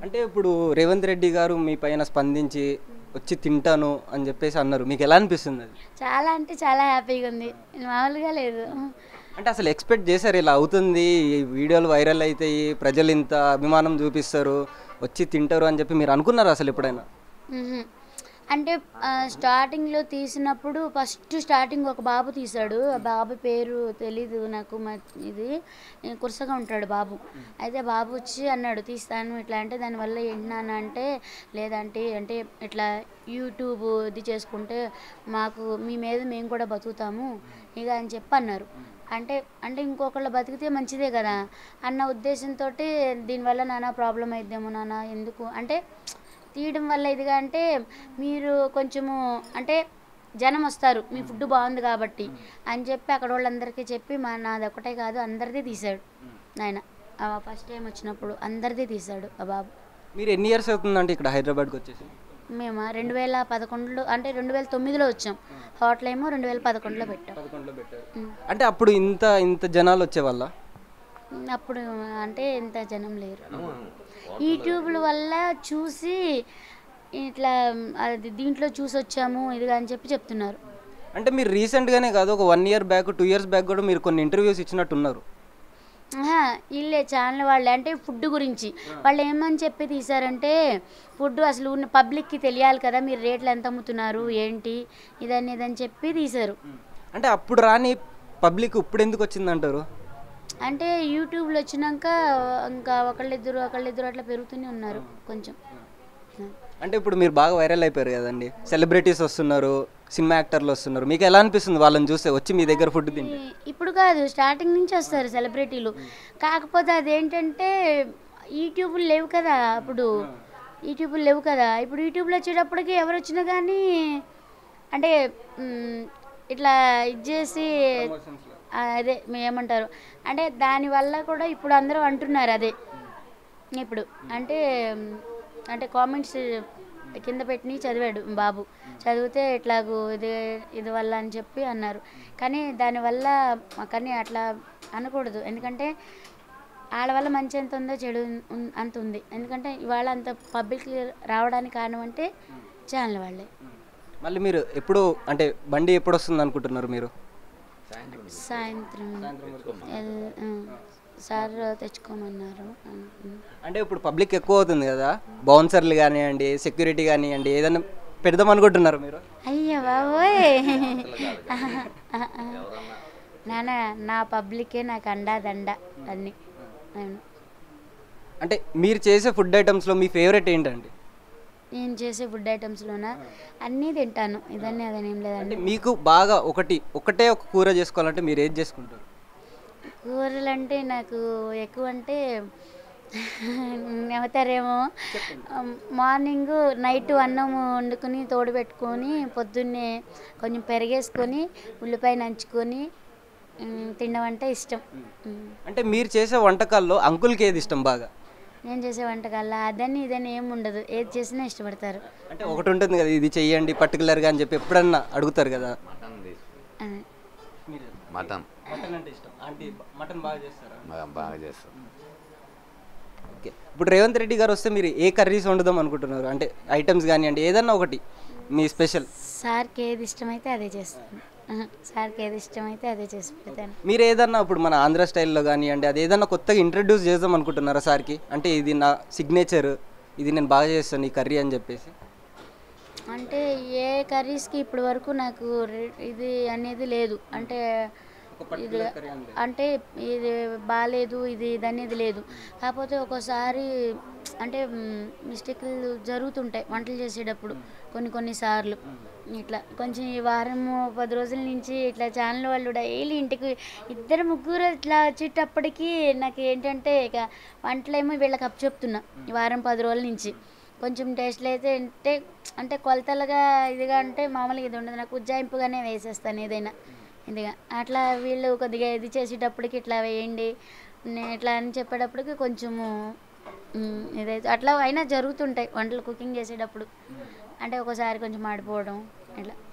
అంటే ఇప్పుడు రేవంత్ రెడ్డి గారు మీ పైన స్పందించి వచ్చి తింటాను అని చెప్పేసి అన్నారు. మీకు ఎలా అనిపిస్తుంది అది? చాలా అంటే చాలా హ్యాపీగా ఉంది. మామూలుగా లేదు. అంటే అసలు ఎక్స్పెక్ట్ చేశారు ఇలా అవుతుంది, ఈ వీడియోలు వైరల్ అవుతాయి, ప్రజలు ఇంత అభిమానం చూపిస్తారు, వచ్చి తింటారు అని చెప్పి మీరు అనుకున్నారు అసలు ఎప్పుడైనా? మ్మ్. అంటే స్టార్టింగ్లో తీసినప్పుడు ఫస్ట్ స్టార్టింగ్ ఒక బాబు తీశాడు. ఆ బాబు పేరు తెలీదు నాకు. ఇది కురసగా ఉంటాడు బాబు. అయితే బాబు వచ్చి అన్నాడు తీస్తాను ఇట్లా. అంటే దానివల్ల ఏంటి నాన్న అంటే, లేదంటే అంటే ఇట్లా యూట్యూబ్ ఇది చేసుకుంటే మాకు మీ మీద మేము కూడా బతుకుతాము ఇక అని చెప్పి అన్నారు. అంటే అంటే ఇంకొకళ్ళు బతికితే మంచిదే కదా అన్న ఉద్దేశంతో దీనివల్ల నానా ప్రాబ్లం అయిద్దేమో నాన్న ఎందుకు అంటే తీయడం వల్ల ఇదిగా అంటే మీరు కొంచెము అంటే జనం వస్తారు మీ ఫుడ్ బాగుంది కాబట్టి అని చెప్పి అక్కడ వాళ్ళందరికీ చెప్పి నాది ఒకటే కాదు అందరిది తీశాడు ఆయన. ఫస్ట్ టైం వచ్చినప్పుడు అందరిది తీశాడు ఆ బాబు. మీరు ఎన్ని ఇయర్స్ అవుతుందంటే ఇక్కడ హైదరాబాద్కి వచ్చేసి? మేము 2011 అంటే 2009లో వచ్చాం. హోటల్ ఏమో 2011లో పెట్టాం. 11లో పెట్టారు. అంటే అప్పుడు ఇంత ఇంత జనాలు వచ్చేవాళ్ళ? అప్పుడు అంటే ఇంత జనం లేరు. యూట్యూబ్ల వల్ల చూసి ఇట్లా అది దీంట్లో చూసి వచ్చాము ఇదిగా అని చెప్పి చెప్తున్నారు. అంటే మీరు రీసెంట్గానే కాదు, ఒక 1 ఇయర్ బ్యాక్ 2 ఇయర్స్ బ్యాక్ కూడా మీరు కొన్ని ఇంటర్వ్యూస్ ఇచ్చినట్టున్నారు. వీళ్ళే ఛానల్ వాళ్ళే అంటే ఫుడ్ గురించి వాళ్ళు ఏమని చెప్పి తీశారంటే ఫుడ్ అసలు ఉన్న పబ్లిక్కి తెలియాలి కదా మీరు రేట్లు ఎంత అమ్ముతున్నారు ఏంటి ఇదని ఇదని చెప్పి తీశారు. అంటే అప్పుడు రాని పబ్లిక్ ఇప్పుడు ఎందుకు వచ్చిందంటారు? అంటే యూట్యూబ్లో వచ్చినాక ఇంకా ఒకళ్ళిద్దరు అట్లా పెరుగుతూనే ఉన్నారు కొంచెం. అంటే ఇప్పుడు మీరు బాగా వైరల్ అయిపోయారు కదండి, సెలబ్రిటీస్ వస్తున్నారు, సినిమా యాక్టర్లు వస్తున్నారు, మీకు ఎలా అనిపిస్తుంది వాళ్ళని చూస్తే వచ్చి మీ దగ్గర ఫుడ్ తింటే? ఇప్పుడు కాదు స్టార్టింగ్ నుంచి వస్తారు సెలబ్రిటీలు. కాకపోతే అదేంటంటే యూట్యూబ్లు లేవు కదా అప్పుడు. యూట్యూబ్లు లేవు కదా ఇప్పుడు. యూట్యూబ్లో వచ్చేటప్పటికి ఎవరు వచ్చినా కానీ అంటే ఇట్లా ఇది చేసి అదే ఏమంటారు అంటే దానివల్ల కూడా ఇప్పుడు అందరూ అంటున్నారు అదే. ఇప్పుడు అంటే అంటే కామెంట్స్ కింద పెట్టి చదివాడు బాబు. చదివితే ఇట్లాగూ ఇది వల్ల అని చెప్పి అన్నారు. కానీ దానివల్ల కానీ అట్లా అనకూడదు. ఎందుకంటే వాళ్ళ వల్ల మంచి ఎంత ఉందో చెడు అంత ఉంది. ఎందుకంటే ఇవాళ అంత పబ్లిక్ రావడానికి కారణం అంటే ఛానల్ వాళ్ళే. మళ్ళీ మీరు ఎప్పుడు అంటే బండి ఎప్పుడు వస్తుంది అనుకుంటున్నారు మీరు? సాయంత్రం సార్ తెచ్చుకోమన్నారు. అంటే ఇప్పుడు పబ్లిక్ ఎక్కువ అవుతుంది కదా, బౌన్సర్లు కానివ్వండి, సెక్యూరిటీ కానివ్వండి, ఏదైనా పెడదాం అనుకుంటున్నారు మీరు? అయ్యో బాబోయ్ నాన్న నా పబ్లికే నాకు అండా దండ అన్నీ. అంటే మీరు చేసే ఫుడ్ ఐటమ్స్లో మీ ఫేవరెట్ ఏంటండి? నేను చేసే ఫుడ్ ఐటమ్స్లోనా అన్నీ తింటాను. ఇదన్నీ అదని ఏం లేదండి. మీకు బాగా ఒకటే ఒక కూర చేసుకోవాలంటే మీరు ఏది చేసుకుంటారు? కూరలు అంటే నాకు ఎక్కువ అంటే నవ్వుతారేమో, మార్నింగ్ నైట్ అన్నం వండుకొని తోడు పెట్టుకొని పొద్దున్నే కొంచెం పెరిగేసుకొని ఉల్లిపాయ నంచుకొని తినడం అంటే ఇష్టం. అంటే మీరు చేసే వంటకాల్లో అంకుల్కి ఏది ఇష్టం బాగా? నేను చేసే వంటకాల్లో అదని ఇదని ఏమి ఉండదు, ఏది చేసినా ఇష్టపడతారు. అంటే ఒకటి ఉంటుంది కదా, ఇది చెయ్యండి పర్టికులర్గా అని చెప్పి ఎప్పుడన్నా అడుగుతారు కదా? మటన్ అంటే ఇష్టం. ఆంటీ మటన్ బాగా చేస్తారా? బాగా చేస్తాం. ఓకే, ఇప్పుడు రేవంత్ రెడ్డి గారు వస్తే మీరు ఏ కర్రీస్ వండుదాం అనుకుంటున్నారు? అంటే ఐటమ్స్ కానివ్వండి, ఏదన్నా ఒకటి మీ స్పెషల్. సార్కి ఏది ఇష్టమైతే అదే చేస్తాను. సార్కి ఏది ఇష్టమైతే అదే చేసి పెడతాను. మీరు ఏదన్నా ఇప్పుడు మన ఆంధ్ర స్టైల్లో కానివ్వండి, అది ఏదన్నా కొత్తగా ఇంట్రడ్యూస్ చేద్దాం అనుకుంటున్నారా సార్కి? అంటే ఇది నా సిగ్నేచర్, ఇది నేను బాగా చేస్తాను ఈ కర్రీ అని చెప్పేసి. అంటే ఏ కర్రీస్కి ఇప్పటి వరకు నాకు ఇది అనేది లేదు. అంటే ఇది అంటే ఇది బాగాలేదు ఇది అనేది లేదు. కాకపోతే ఒక్కోసారి అంటే మిస్టేక్లు జరుగుతుంటాయి వంటలు చేసేటప్పుడు కొన్నిసార్లు. ఇట్లా కొంచెం ఈ వారం 10 రోజుల నుంచి ఇట్లా ఛానల్ వాళ్ళు డైలీ ఇంటికి 2-3 ఇట్లా వచ్చేటప్పటికి నాకు ఏంటంటే ఇక వంటలేమో వీళ్ళకి అప్పచెప్తున్నా ఈ వారం 10 రోజుల నుంచి. కొంచెం టేస్ట్లు అయితే అంటే కొలతలుగా ఇదిగా అంటే మామూలుగా ఇది ఉండదు, నాకు ఉజ్జాయింపుగానే వేసేస్తాను ఏదైనా ఇదిగా. అట్లా వీళ్ళు కొద్దిగా ఇది చేసేటప్పటికి ఇట్లా వేయండి ఇట్లా అని చెప్పేటప్పటికి కొంచెము ఇదైతే అట్లా అయినా జరుగుతుంటాయి వంటలు కుకింగ్ చేసేటప్పుడు. అంటే ఒకసారి కొంచెం మాడిపోవడం ఇట్లా.